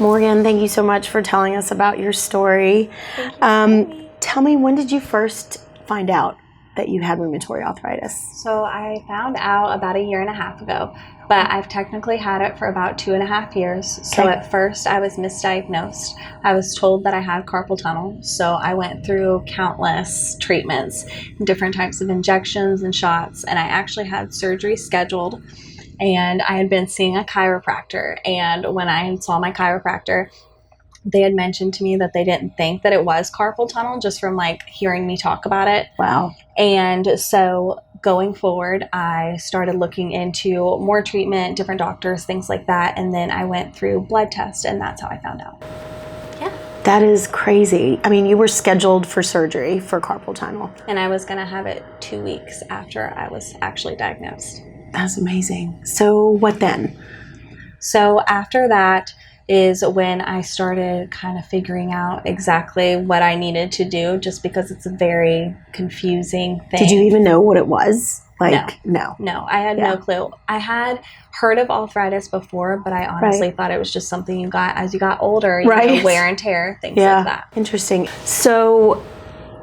Morgan, thank you so much for telling us about your story. Tell me, when did you first find out that you had rheumatoid arthritis? So I found out about 1.5 years ago, but I've technically had it for about 2.5 years. So at first I was misdiagnosed. I was told that I had carpal tunnel. So I went through countless treatments, different types of injections and shots, and I actually had surgery scheduled. And I had been seeing a chiropractor, and when I saw my chiropractor, they had mentioned to me that they didn't think that it was carpal tunnel just from like hearing me talk about it. Wow. And so going forward, I started looking into more treatment, different doctors, things like that. And then I went through blood tests, and that's how I found out. Yeah. That is crazy. I mean, you were scheduled for surgery for carpal tunnel. And I was going to have it 2 weeks after I was actually diagnosed. That's amazing. So what then? So after that is when I started kind of figuring out exactly what I needed to do, just because it's a very confusing thing. Did you even know what it was? No, I had no clue. I had heard of arthritis before, but I honestly thought it was just something you got as you got older, you know, wear and tear, things like that. Interesting. So,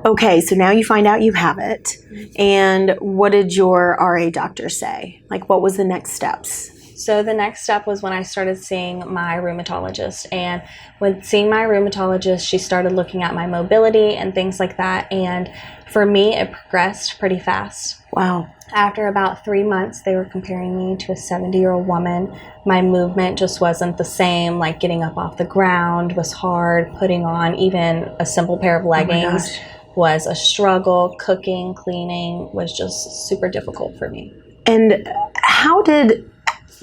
okay, so now you find out you have it. And what did your RA doctor say? Like, what was the next steps? So the next step was when I started seeing my rheumatologist. And when seeing my rheumatologist, she started looking at my mobility and things like that. And for me, it progressed pretty fast. Wow. After about 3 months, they were comparing me to a 70-year-old woman. My movement just wasn't the same. Like getting up off the ground was hard. Putting on even a simple pair of leggings was a struggle. Cooking, cleaning was just super difficult for me. And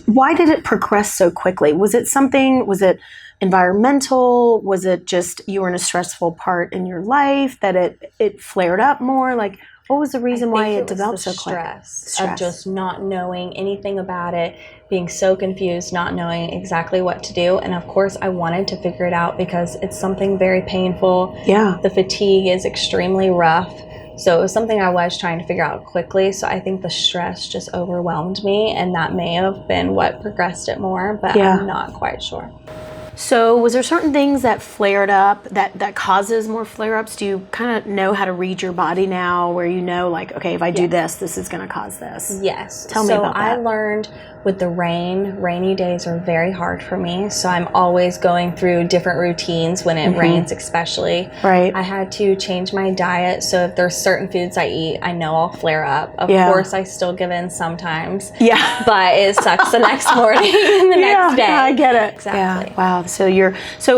why did it progress so quickly? Was it environmental? Was it just you were in a stressful part in your life that it flared up more? Like, what was the reason why it developed so quick? Stress of just not knowing anything about it, being so confused, not knowing exactly what to do. And of course, I wanted to figure it out because it's something very painful. Yeah. The fatigue is extremely rough. So it was something I was trying to figure out quickly. So I think the stress just overwhelmed me, and that may have been what progressed it more, but I'm not quite sure. So was there certain things that flared up that causes more flare-ups? Do you kind of know how to read your body now, where you know, like, okay, if I do this is going to cause this? Yes. Tell me about that. I learned with the rainy days are very hard for me. So I'm always going through different routines when it rains, especially. Right. I had to change my diet. So if there's certain foods I eat, I know I'll flare up. Of course, I still give in sometimes. Yeah. But it sucks the next morning and the next day. Yeah, I get it. Exactly. Yeah. Wow. So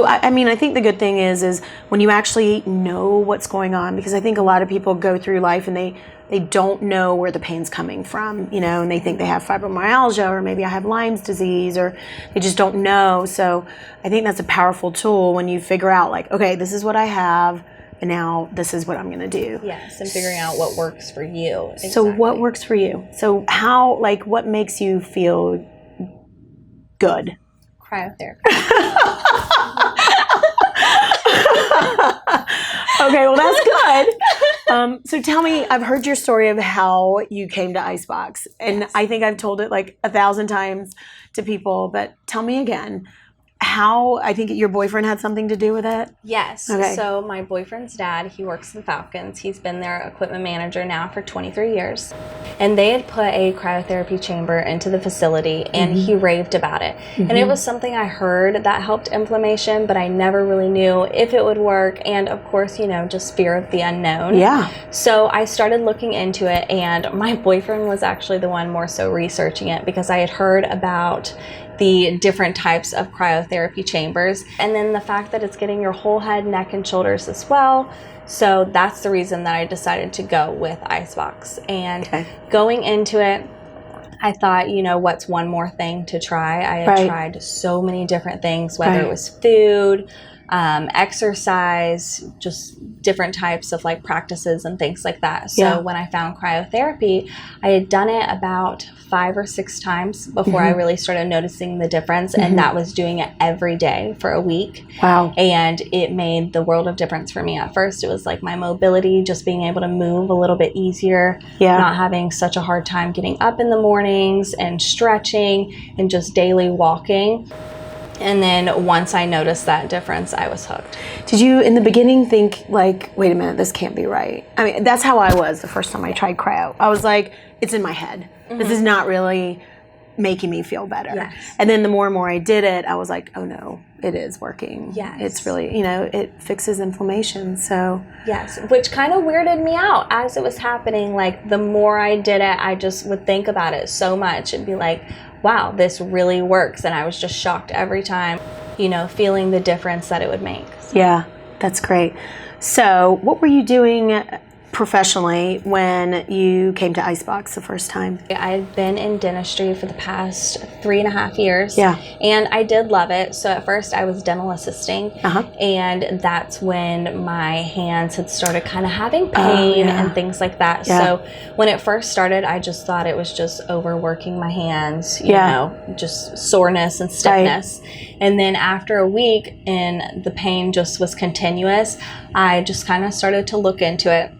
I mean, I think the good thing is when you actually know what's going on, because I think a lot of people go through life and they don't know where the pain's coming from, you know, and they think they have fibromyalgia, or maybe I have Lyme's disease, or they just don't know. So I think that's a powerful tool when you figure out, like, okay, this is what I have, and now this is what I'm going to do. Yes, and figuring out what works for you. Exactly. So what works for you? So what makes you feel good? Cryotherapy. Okay, well, that's good. So tell me, I've heard your story of how you came to Icebox, and I think I've told it like 1,000 times to people, but tell me again. I think your boyfriend had something to do with it? Yes. Okay. So my boyfriend's dad, he works at the Falcons. He's been their equipment manager now for 23 years. And they had put a cryotherapy chamber into the facility, and he raved about it. And it was something I heard that helped inflammation, but I never really knew if it would work. And of course, you know, just fear of the unknown. Yeah. So I started looking into it, and my boyfriend was actually the one more so researching it, because I had heard about the different types of cryotherapy chambers, and then the fact that it's getting your whole head, neck, and shoulders as well. So that's the reason that I decided to go with Icebox. And going into it, I thought, you know, what's one more thing to try? I had tried so many different things, whether it was food, exercise, just different types of like practices and things like that. So when I found cryotherapy, I had done it about 5 or 6 times before I really started noticing the difference. And that was doing it every day for a week. Wow. And it made the world of difference for me. At first, it was like my mobility, just being able to move a little bit easier, not having such a hard time getting up in the mornings and stretching and just daily walking. And then once I noticed that difference, I was hooked. Did you in the beginning think like, wait a minute, this can't be right? I mean, that's how I was the first time I tried cryo. I was like, it's in my head. This is not really making me feel better. Yes. And then the more and more I did it, I was like, oh no, it is working. Yes. It's really, you know, it fixes inflammation. So yes, which kind of weirded me out as it was happening. Like the more I did it, I just would think about it so much and be like, wow, this really works. And I was just shocked every time, you know, feeling the difference that it would make. yeah, that's great. So what were you doing professionally when you came to Icebox the first time? I've been in dentistry for the past 3.5 years. Yeah. And I did love it. So at first I was dental assisting. And that's when my hands had started kind of having pain and things like that. Yeah. So when it first started, I just thought it was just overworking my hands, you know, just soreness and stiffness. Right. And then after a week and the pain just was continuous, I just kind of started to look into it.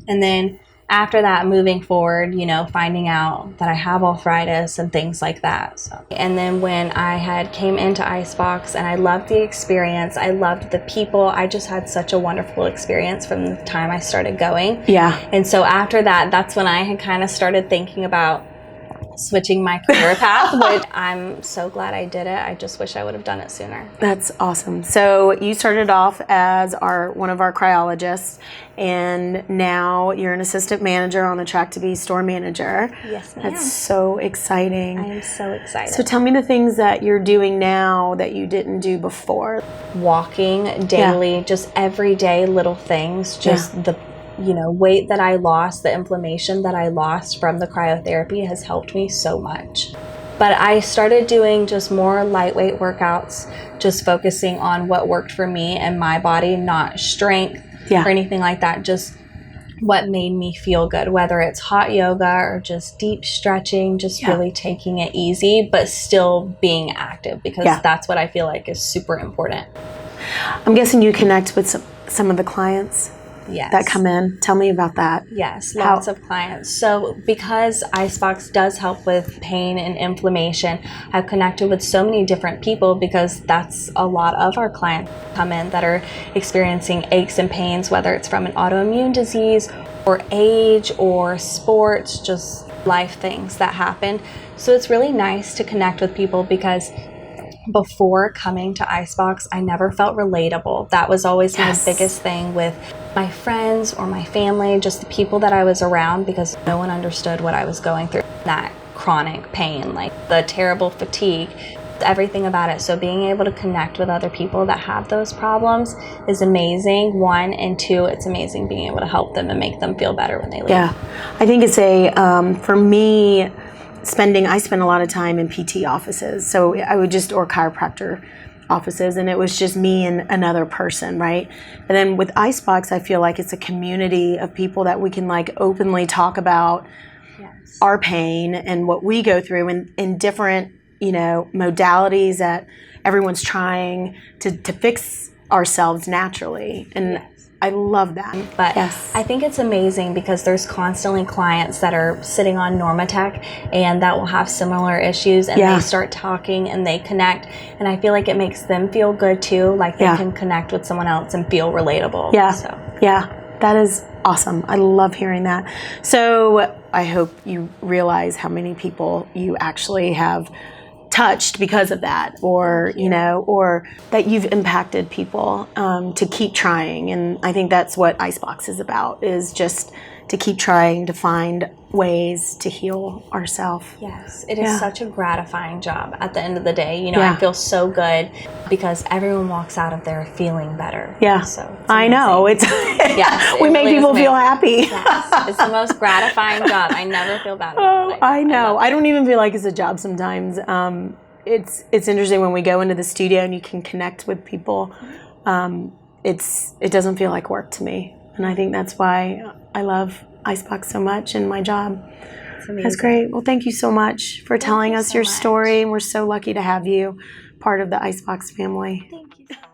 And then after that, moving forward, you know, finding out that I have arthritis and things like that. So, and then when I had came into Icebox and I loved the experience, I loved the people. I just had such a wonderful experience from the time I started going. Yeah. And so after that, that's when I had kind of started thinking about switching my career path, which I'm so glad I did it. I just wish I would have done it sooner. That's awesome. So you started off as one of our cryologists, and now you're an assistant manager on the track to be store manager. Yes, ma'am. That's so exciting. I am so excited. So tell me the things that you're doing now that you didn't do before. Walking daily, just everyday little things, just the weight that I lost, the inflammation that I lost from the cryotherapy has helped me so much. But I started doing just more lightweight workouts, just focusing on what worked for me and my body, not strength or anything like that, just what made me feel good, whether it's hot yoga or just deep stretching, just really taking it easy, but still being active, because that's what I feel like is super important. I'm guessing you connect with some of the clients that come in. Tell me about that. Yes, lots of clients. So because Icebox does help with pain and inflammation, I've connected with so many different people, because that's a lot of our clients come in that are experiencing aches and pains, whether it's from an autoimmune disease or age or sports, just life things that happen. So it's really nice to connect with people, because before coming to Icebox, I never felt relatable. That was always my biggest thing with my friends or my family, just the people that I was around, because no one understood what I was going through. That chronic pain, like the terrible fatigue, everything about it. So being able to connect with other people that have those problems is amazing, one, and two, it's amazing being able to help them and make them feel better when they leave. Yeah, I think it's for me, I spend a lot of time in PT offices. So I would or chiropractor offices, and it was just me and another person, right? And then with Icebox, I feel like it's a community of people that we can like openly talk about our pain and what we go through in different, modalities that everyone's trying to fix ourselves naturally. And I love that. But I think it's amazing, because there's constantly clients that are sitting on Normatec and that will have similar issues, and they start talking and they connect, and I feel like it makes them feel good too, like they can connect with someone else and feel relatable. That is awesome. I love hearing that. So I hope you realize how many people you actually have touched because of that, or or that you've impacted people to keep trying. And I think that's what Icebox is about, is just to keep trying to find ways to heal ourselves. Yes, it is such a gratifying job at the end of the day. I feel so good, because everyone walks out of there feeling better. So I know it's we make people feel happy. Yes, it's the most gratifying job. I never feel bad about it. I know. I don't even feel like it's a job sometimes. It's interesting when we go into the studio and you can connect with people. It doesn't feel like work to me, and I think that's why I love Icebox so much and my job. That's great. Well, thank you so much for telling us your story, and we're so lucky to have you part of the Icebox family. Thank you so much.